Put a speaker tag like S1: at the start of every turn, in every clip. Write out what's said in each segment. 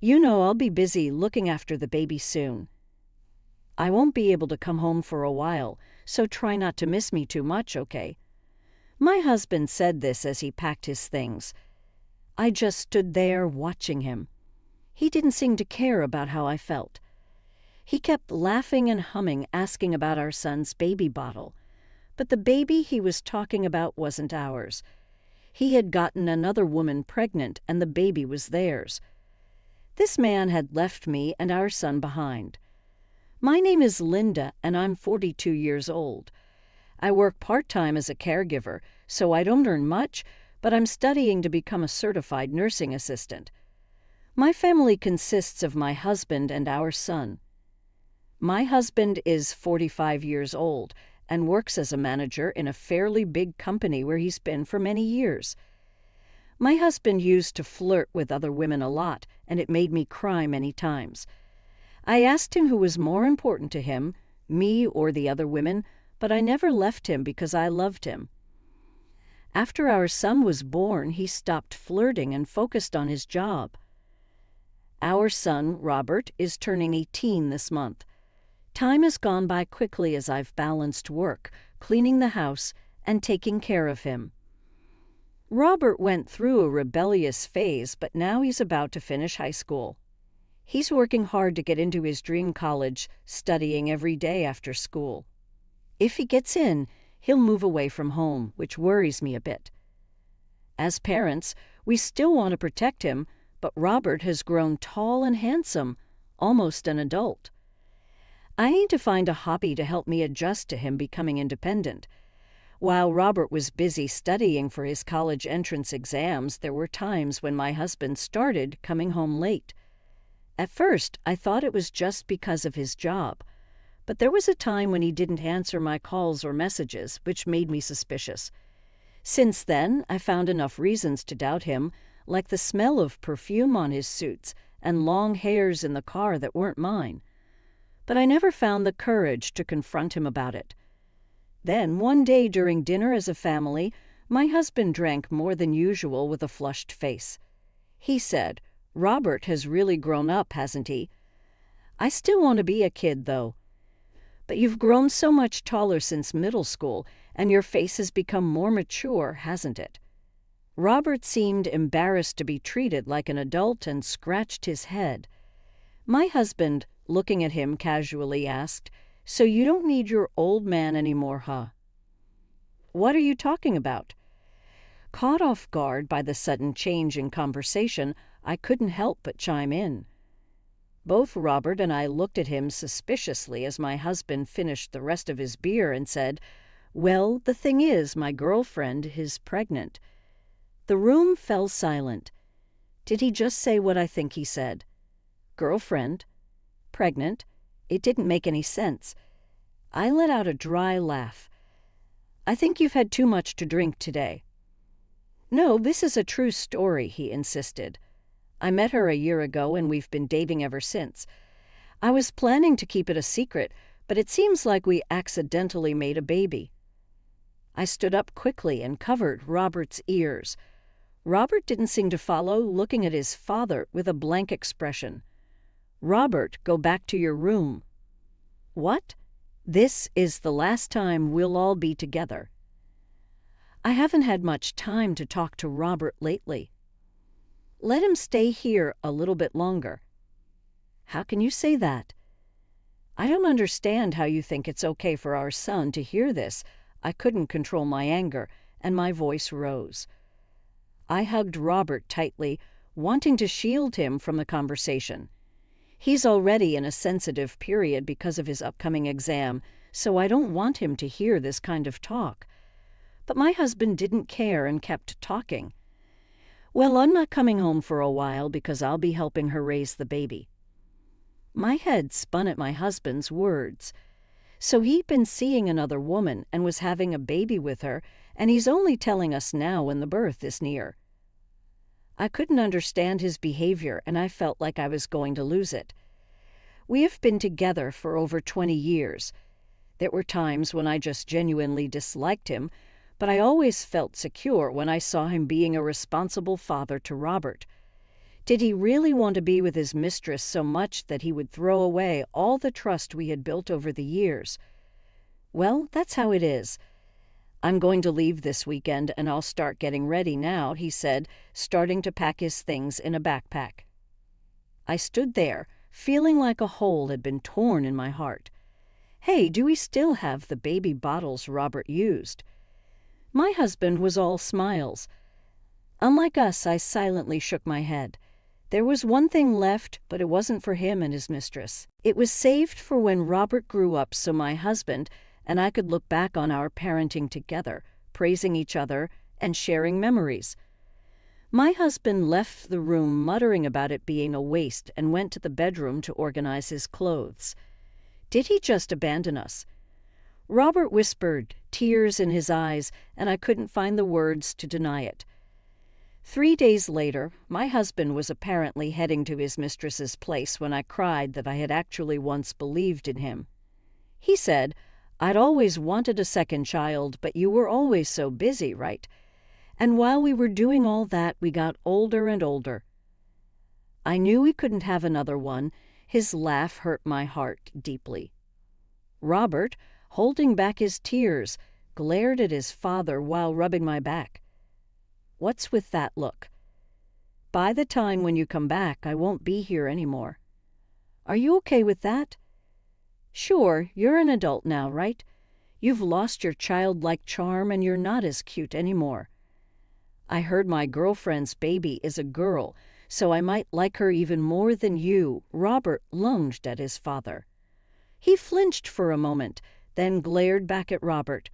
S1: I'll be busy looking after the baby soon. I won't be able to come home for a while, so try not to miss me too much, okay? My husband said this as he packed his things. I just stood there watching him. He didn't seem to care about how I felt. He kept laughing and humming, asking about our son's baby bottle. But the baby he was talking about wasn't ours. He had gotten another woman pregnant, and the baby was theirs. This man had left me and our son behind. My name is Linda, and I'm 42 years old. I work part-time as a caregiver, so I don't earn much, but I'm studying to become a certified nursing assistant. My family consists of my husband and our son. My husband is 45 years old and works as a manager in a fairly big company where he's been for many years. My husband used to flirt with other women a lot, and it made me cry many times. I asked him who was more important to him, me or the other women, but I never left him because I loved him. After our son was born, he stopped flirting and focused on his job. Our son, Robert, is turning 18 this month. Time has gone by quickly as I've balanced work, cleaning the house, and taking care of him. Robert went through a rebellious phase, but now he's about to finish high school. He's working hard to get into his dream college, studying every day after school. If he gets in, he'll move away from home, which worries me a bit. As parents, we still want to protect him, but Robert has grown tall and handsome, almost an adult. I need to find a hobby to help me adjust to him becoming independent. While Robert was busy studying for his college entrance exams, there were times when my husband started coming home late. At first, I thought it was just because of his job, but there was a time when he didn't answer my calls or messages, which made me suspicious. Since then, I found enough reasons to doubt him, like the smell of perfume on his suits and long hairs in the car that weren't mine. But I never found the courage to confront him about it. Then, one day during dinner as a family, my husband drank more than usual with a flushed face. He said, "Robert has really grown up, hasn't he? I still want to be a kid, though. But you've grown so much taller since middle school, and your face has become more mature, hasn't it?" Robert seemed embarrassed to be treated like an adult and scratched his head. My husband, looking at him casually, asked, "So you don't need your old man anymore, huh?" "What are you talking about?" Caught off guard by the sudden change in conversation, I couldn't help but chime in. Both Robert and I looked at him suspiciously as my husband finished the rest of his beer and said, "Well, the thing is, my girlfriend is pregnant." The room fell silent. Did he just say what I think he said? Girlfriend? Pregnant? It didn't make any sense. I let out a dry laugh. "I think you've had too much to drink today." "No, this is a true story," he insisted. "I met her a year ago, and we've been dating ever since. I was planning to keep it a secret, but it seems like we accidentally made a baby." I stood up quickly and covered Robert's ears. Robert didn't seem to follow, looking at his father with a blank expression. "Robert, go back to your room." "What?" "This is the last time we'll all be together." I haven't had much time to talk to Robert lately. "Let him stay here a little bit longer." "How can you say that?" "I don't understand how you think it's okay for our son to hear this." I couldn't control my anger, and my voice rose. I hugged Robert tightly, wanting to shield him from the conversation. He's already in a sensitive period because of his upcoming exam, so I don't want him to hear this kind of talk. But my husband didn't care and kept talking. "Well, I'm not coming home for a while because I'll be helping her raise the baby." My head spun at my husband's words. So he'd been seeing another woman and was having a baby with her, and he's only telling us now when the birth is near. I couldn't understand his behavior, and I felt like I was going to lose it. We have been together for over 20 years. There were times when I just genuinely disliked him, but I always felt secure when I saw him being a responsible father to Robert. Did he really want to be with his mistress so much that he would throw away all the trust we had built over the years? Well, that's how it is. I'm going to leave this weekend and I'll start getting ready now, he said, starting to pack his things in a backpack. I stood there, feeling like a hole had been torn in my heart. Hey, do we still have the baby bottles Robert used? My husband was all smiles. Unlike us, I silently shook my head. There was one thing left, but it wasn't for him and his mistress. It was saved for when Robert grew up so my husband and I could look back on our parenting together, praising each other and sharing memories. My husband left the room muttering about it being a waste and went to the bedroom to organize his clothes. Did he just abandon us? Robert whispered, tears in his eyes, and I couldn't find the words to deny it. 3 days later, my husband was apparently heading to his mistress's place when I cried that I had actually once believed in him. He said, "I'd always wanted a second child, but you were always so busy, right? And while we were doing all that, we got older and older." I knew we couldn't have another one. His laugh hurt my heart deeply. Robert, holding back his tears, glared at his father while rubbing my back. "What's with that look? By the time when you come back, I won't be here anymore. Are you okay with that? Sure, you're an adult now, right? You've lost your childlike charm and you're not as cute anymore. I heard my girlfriend's baby is a girl, so I might like her even more than you," Robert lunged at his father. He flinched for a moment, then glared back at Robert.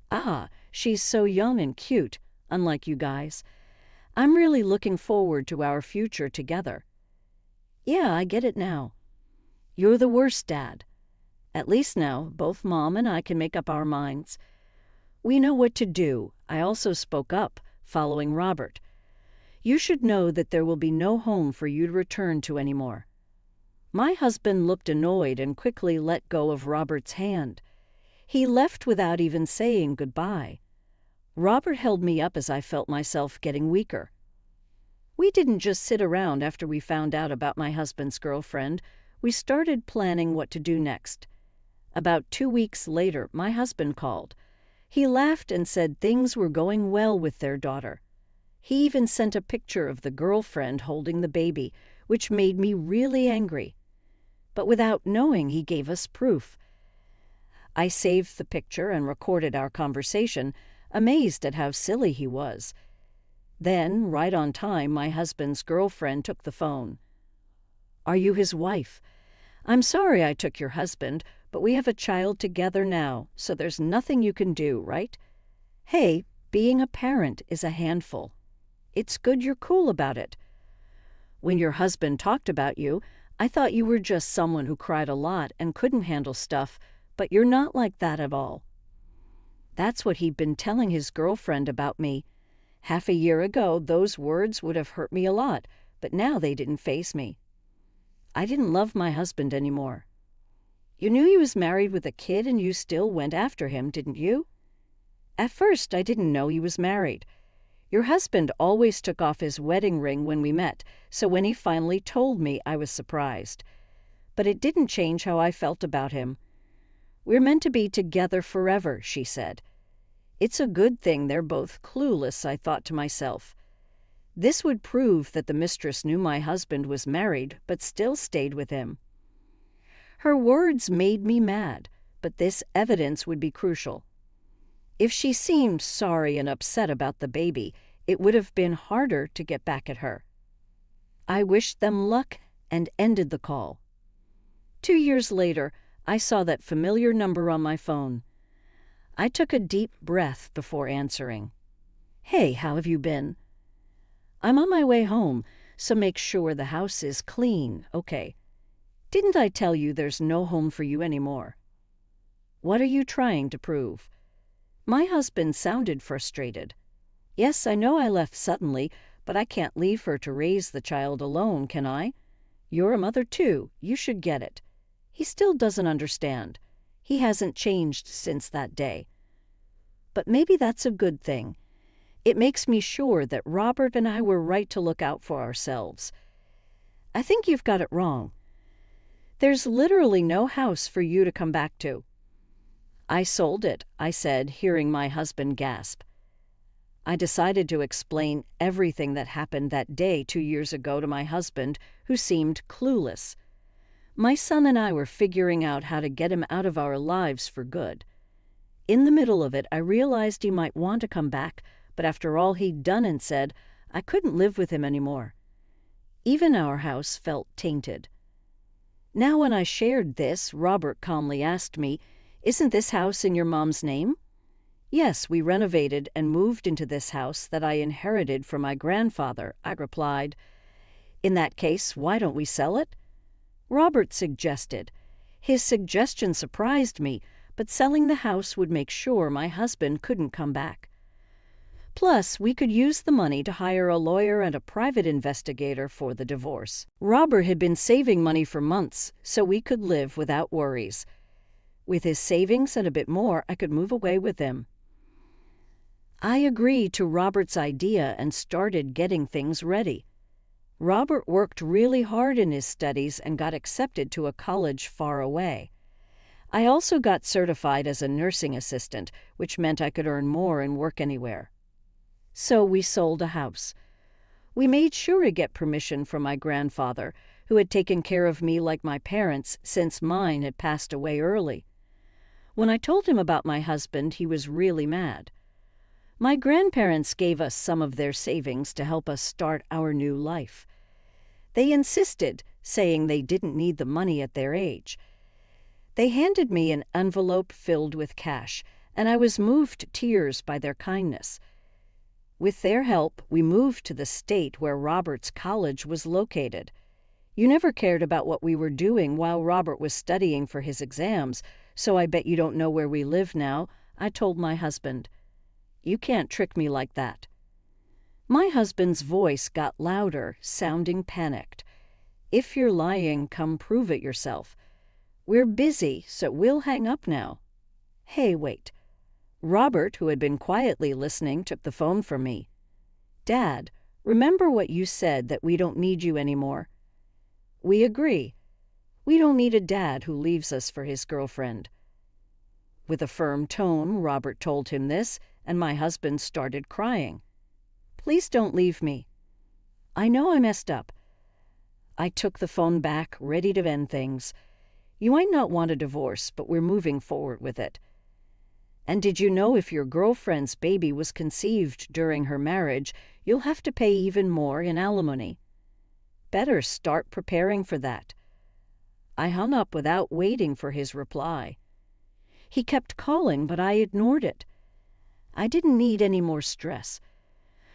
S1: "Ah, she's so young and cute. Unlike you guys. I'm really looking forward to our future together." "Yeah, I get it now. You're the worst dad. At least now, both Mom and I can make up our minds. We know what to do." I also spoke up, following Robert. "You should know that there will be no home for you to return to anymore." My husband looked annoyed and quickly let go of Robert's hand. He left without even saying goodbye. Robert held me up as I felt myself getting weaker. We didn't just sit around after we found out about my husband's girlfriend. We started planning what to do next. About 2 weeks later, my husband called. He laughed and said things were going well with their daughter. He even sent a picture of the girlfriend holding the baby, which made me really angry. But without knowing, he gave us proof. I saved the picture and recorded our conversation, amazed at how silly he was. Then, right on time, my husband's girlfriend took the phone. "Are you his wife? I'm sorry I took your husband, but we have a child together now, so there's nothing you can do, right? Hey, being a parent is a handful. It's good you're cool about it. When your husband talked about you, I thought you were just someone who cried a lot and couldn't handle stuff, but you're not like that at all." That's what he'd been telling his girlfriend about me. Half a year ago, those words would have hurt me a lot, but now they didn't faze me. I didn't love my husband anymore. "You knew he was married with a kid and you still went after him, didn't you?" "At first, I didn't know he was married. Your husband always took off his wedding ring when we met, so when he finally told me, I was surprised. But it didn't change how I felt about him. We're meant to be together forever," she said. It's a good thing they're both clueless, I thought to myself. This would prove that the mistress knew my husband was married, but still stayed with him. Her words made me mad, but this evidence would be crucial. If she seemed sorry and upset about the baby, it would have been harder to get back at her. I wished them luck and ended the call. 2 years later, I saw that familiar number on my phone. I took a deep breath before answering. "Hey, how have you been?" "I'm on my way home, so make sure the house is clean, okay? Didn't I tell you there's no home for you anymore?" "What are you trying to prove?" My husband sounded frustrated. "Yes, I know I left suddenly, but I can't leave her to raise the child alone, can I? You're a mother too, you should get it." He still doesn't understand. He hasn't changed since that day. But maybe that's a good thing. It makes me sure that Robert and I were right to look out for ourselves. I think you've got it wrong. There's literally no house for you to come back to." "I sold it," I said, hearing my husband gasp. I decided to explain everything that happened that day 2 years ago to my husband, who seemed clueless. My son and I were figuring out how to get him out of our lives for good. In the middle of it, I realized he might want to come back, but after all he'd done and said, I couldn't live with him anymore. Even our house felt tainted. Now when I shared this, Robert calmly asked me, "Isn't this house in your mom's name?" "Yes, we renovated and moved into this house that I inherited from my grandfather," I replied. "In that case, why don't we sell it?" Robert suggested. His suggestion surprised me, but selling the house would make sure my husband couldn't come back. Plus, we could use the money to hire a lawyer and a private investigator for the divorce. Robert had been saving money for months, so we could live without worries. With his savings and a bit more, I could move away with him. I agreed to Robert's idea and started getting things ready. Robert worked really hard in his studies and got accepted to a college far away. I also got certified as a nursing assistant, which meant I could earn more and work anywhere. So we sold a house. We made sure to get permission from my grandfather, who had taken care of me like my parents since mine had passed away early. When I told him about my husband, he was really mad. My grandparents gave us some of their savings to help us start our new life. They insisted, saying they didn't need the money at their age. They handed me an envelope filled with cash, and I was moved to tears by their kindness. With their help, we moved to the state where Robert's college was located. You never cared about what we were doing while Robert was studying for his exams, so I bet you don't know where we live now, I told my husband. You can't trick me like that. My husband's voice got louder, sounding panicked. If you're lying, come prove it yourself. We're busy, so we'll hang up now. Hey, wait. Robert, who had been quietly listening, took the phone from me. Dad, remember what you said, that we don't need you anymore? We agree. We don't need a dad who leaves us for his girlfriend. With a firm tone, Robert told him this, and my husband started crying. Please don't leave me. I know I messed up. I took the phone back, ready to end things. You might not want a divorce, but we're moving forward with it. And did you know if your girlfriend's baby was conceived during her marriage, you'll have to pay even more in alimony? Better start preparing for that. I hung up without waiting for his reply. He kept calling, but I ignored it. I didn't need any more stress.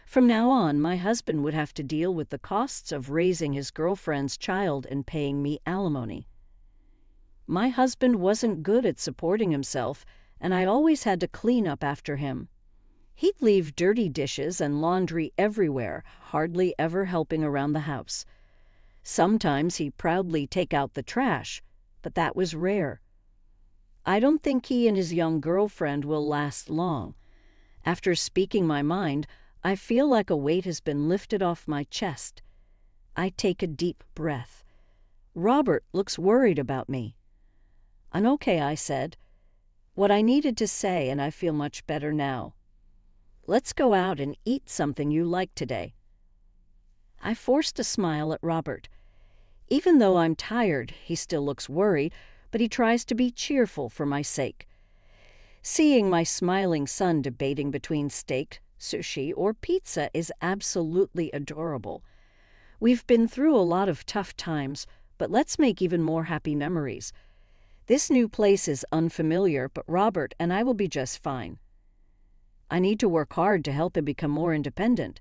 S1: From now on, my husband would have to deal with the costs of raising his girlfriend's child and paying me alimony. My husband wasn't good at supporting himself, and I always had to clean up after him. He'd leave dirty dishes and laundry everywhere, hardly ever helping around the house. Sometimes he'd proudly take out the trash, but that was rare. I don't think he and his young girlfriend will last long. After speaking my mind, I feel like a weight has been lifted off my chest. I take a deep breath. Robert looks worried about me. I'm okay, I said. What I needed to say, and I feel much better now. Let's go out and eat something you like today. I forced a smile at Robert. Even though I'm tired, he still looks worried, but he tries to be cheerful for my sake. Seeing my smiling son debating between steak, sushi, or pizza is absolutely adorable. We've been through a lot of tough times, but let's make even more happy memories. This new place is unfamiliar, but Robert and I will be just fine. I need to work hard to help him become more independent.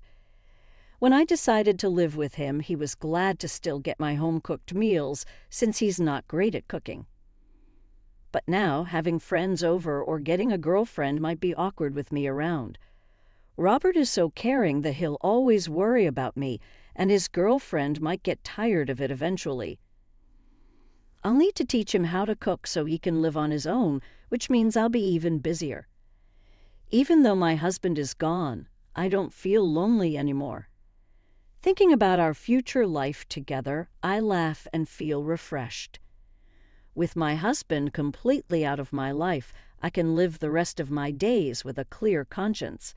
S1: When I decided to live with him, he was glad to still get my home-cooked meals, since he's not great at cooking. But now, having friends over or getting a girlfriend might be awkward with me around. Robert is so caring that he'll always worry about me, and his girlfriend might get tired of it eventually. I'll need to teach him how to cook so he can live on his own, which means I'll be even busier. Even though my husband is gone, I don't feel lonely anymore. Thinking about our future life together, I laugh and feel refreshed. With my husband completely out of my life, I can live the rest of my days with a clear conscience.